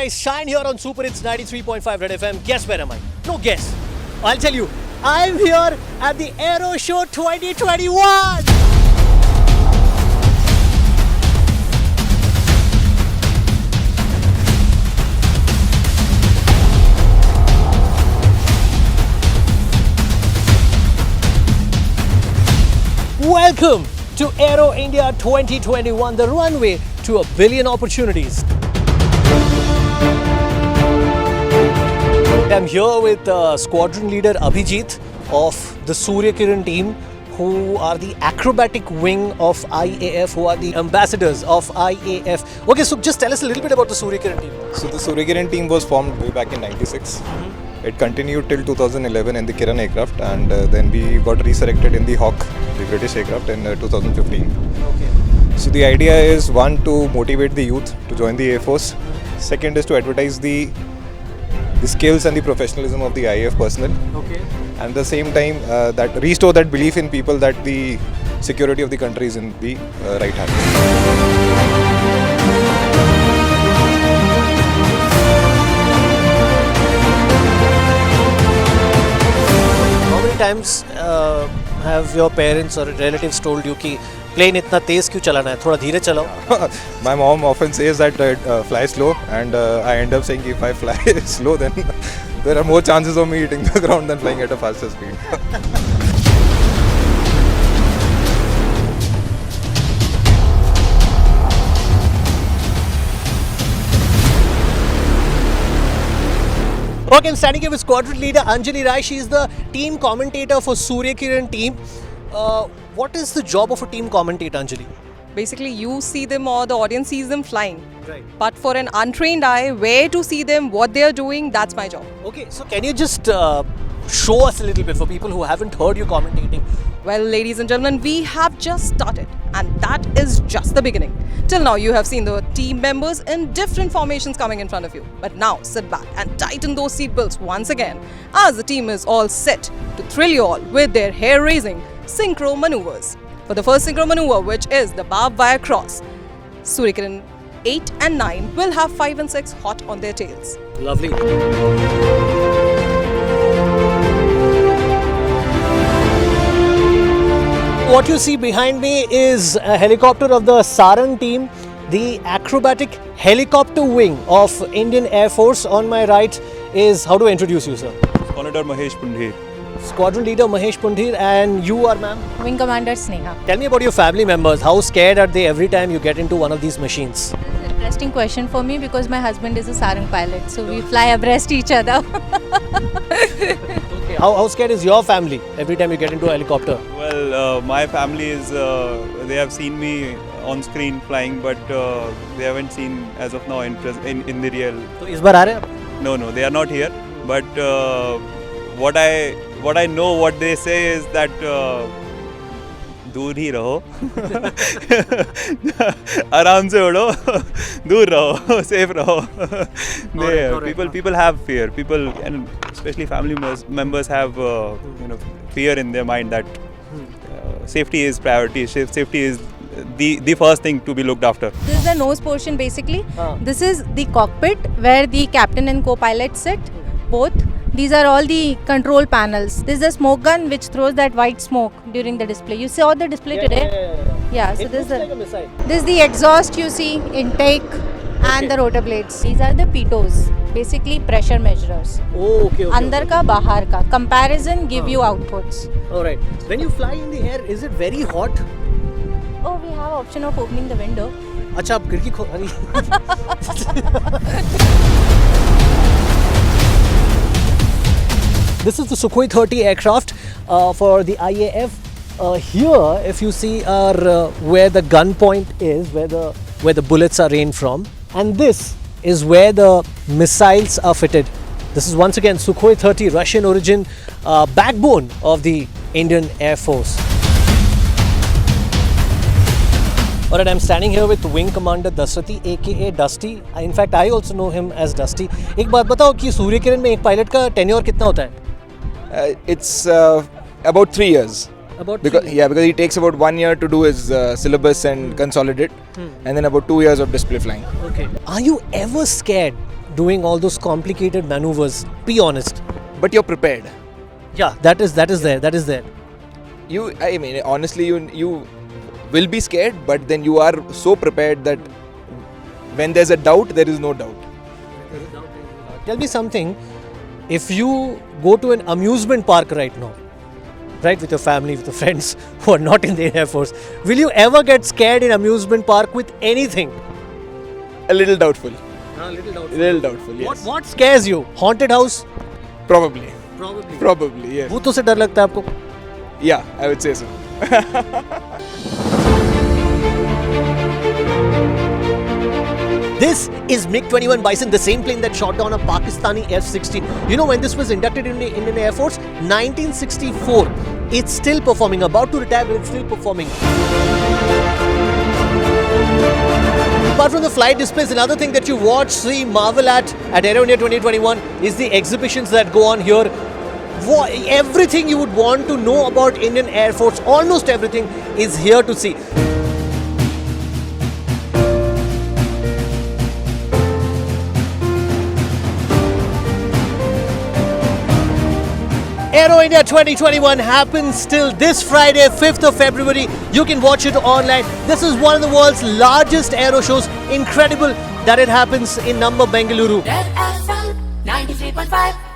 guys, Shine here on Super Hits 93.5 Red FM. Guess where am I? No guess. I'll tell you. I'm here at the Aero Show 2021. Welcome to Aero India 2021, the runway to a billion opportunities. I'm here with squadron leader Abhijit of the Surya Kiran team, who are the acrobatic wing of IAF, who are the ambassadors of IAF. Okay, so just tell us a little bit about the Surya Kiran team. So the Surya Kiran team was formed way back in '96. It continued till 2011 in the Kiran aircraft, and then we got resurrected in the Hawk, the British aircraft, in 2015. Okay. So the idea is, one, to motivate the youth to join the Air Force. Second is to advertise the skills and the professionalism of the IAF personnel. Okay. And at the same time, that restore that belief in people that the security of the country is in the right hands. How many times have your parents or relatives told you कि plane इतना तेज क्यों चलाना है, थोड़ा धीरे चलाओ? My mom often says that fly slow, and I end up saying if I fly slow, then there are more chances of me hitting the ground than flying at a faster speed. Okay, I'm standing here with squadron leader Anjali Rai. She is the team commentator for Surya Kiran team. What is the job of a team commentator, Anjali? Basically, you see them or the audience sees them flying. Right. But for an untrained eye, where to see them, what they are doing, that's my job. Okay, so can you just show us a little bit for people who haven't heard you commentating? Well, ladies and gentlemen, we have just started, and that is just the beginning. Till now, you have seen the team members in different formations coming in front of you. But now, sit back and tighten those seatbelts once again, as the team is all set to thrill you all with their hair-raising synchro maneuvers. For the first synchro maneuver, which is the barbed wire cross, Surya Kiran 8 and 9 will have 5 and 6 hot on their tails. Lovely. What you see behind me is a helicopter of the Sarang team, the acrobatic helicopter wing of Indian Air Force. On my right is, how do I introduce you, sir? Commodore Mahesh Pundhir. Squadron leader Mahesh Pundhir, and you are, ma'am? Wing Commander Sneha. Tell me about your family members. How scared are they every time you get into one of these machines? This is an interesting question for me because my husband is a Sarang pilot, so we fly abreast each other. Okay. How scared is your family every time you get into a helicopter? Well, my family is, they have seen me on screen flying, but they haven't seen as of now in the real. So, इस बार आ रहे हैं आप? No, they are not here. But what I know, what they say is that दूर ही रहो, आराम से उड़ो, दूर रहो, safe रहो. People have fear. People, and especially family members have fear in their mind that safety is priority. Safety is the first thing to be looked after. This is the nose portion basically. This is the cockpit where the captain and co-pilot sit, both. These are all the control panels. This is the smoke gun which throws that white smoke during the display. You saw the display today? Yeah, so this is like a missile. this is the exhaust you see, intake and the rotor blades. These are the pitos, basically pressure measurers. Oh, okay. Andar ka, bahar ka. Comparison give you outputs. Alright. When you fly in the air, is it very hot? Oh, we have option of opening the window. अच्छा आप खिड़की खो This is the Sukhoi 30 aircraft for the IAF. Here, if you see, are where the gun point is, where the bullets are rained from, and this is where the missiles are fitted. This is once again Sukhoi 30, Russian origin, backbone of the Indian Air Force. Alright, I'm standing here with Wing Commander Dasrathi, aka Dusty. In fact, I also know him as Dusty. एक बात बताओ कि सूर्य किरण में एक pilot का tenure कितना होता है? It's about 3 years. Because he takes about 1 year to do his syllabus and consolidate, and then about 2 years of display flying. Okay. Are you ever scared doing all those complicated maneuvers. Be honest. But you're prepared. Yeah, that is there. I mean, honestly, you will be scared, but then you are so prepared that when there's a doubt, there is no doubt. Tell me something. If you go to an amusement park right now, right, with your family, with your friends who are not in the Air Force, will you ever get scared in amusement park with anything? A little doubtful. A little doubtful. Little doubtful, yes. What scares you? Haunted house? Probably, yes. भूतों से डर लगता है आपको? Yeah, I would say so. This is MiG-21 Bison, the same plane that shot down a Pakistani F-16. You know when this was inducted in the Indian Air Force? 1964. It's still performing. About to retire, but it's still performing. Apart from the flight displays, another thing that you watch, see, marvel at Aero India 2021 is the exhibitions that go on here. Everything you would want to know about Indian Air Force, almost everything is here to see. Aero India 2021 happens till this Friday, 5th of February. You can watch it online. This is one of the world's largest aero shows. Incredible that it happens in Number, Bengaluru. Red FM 93.5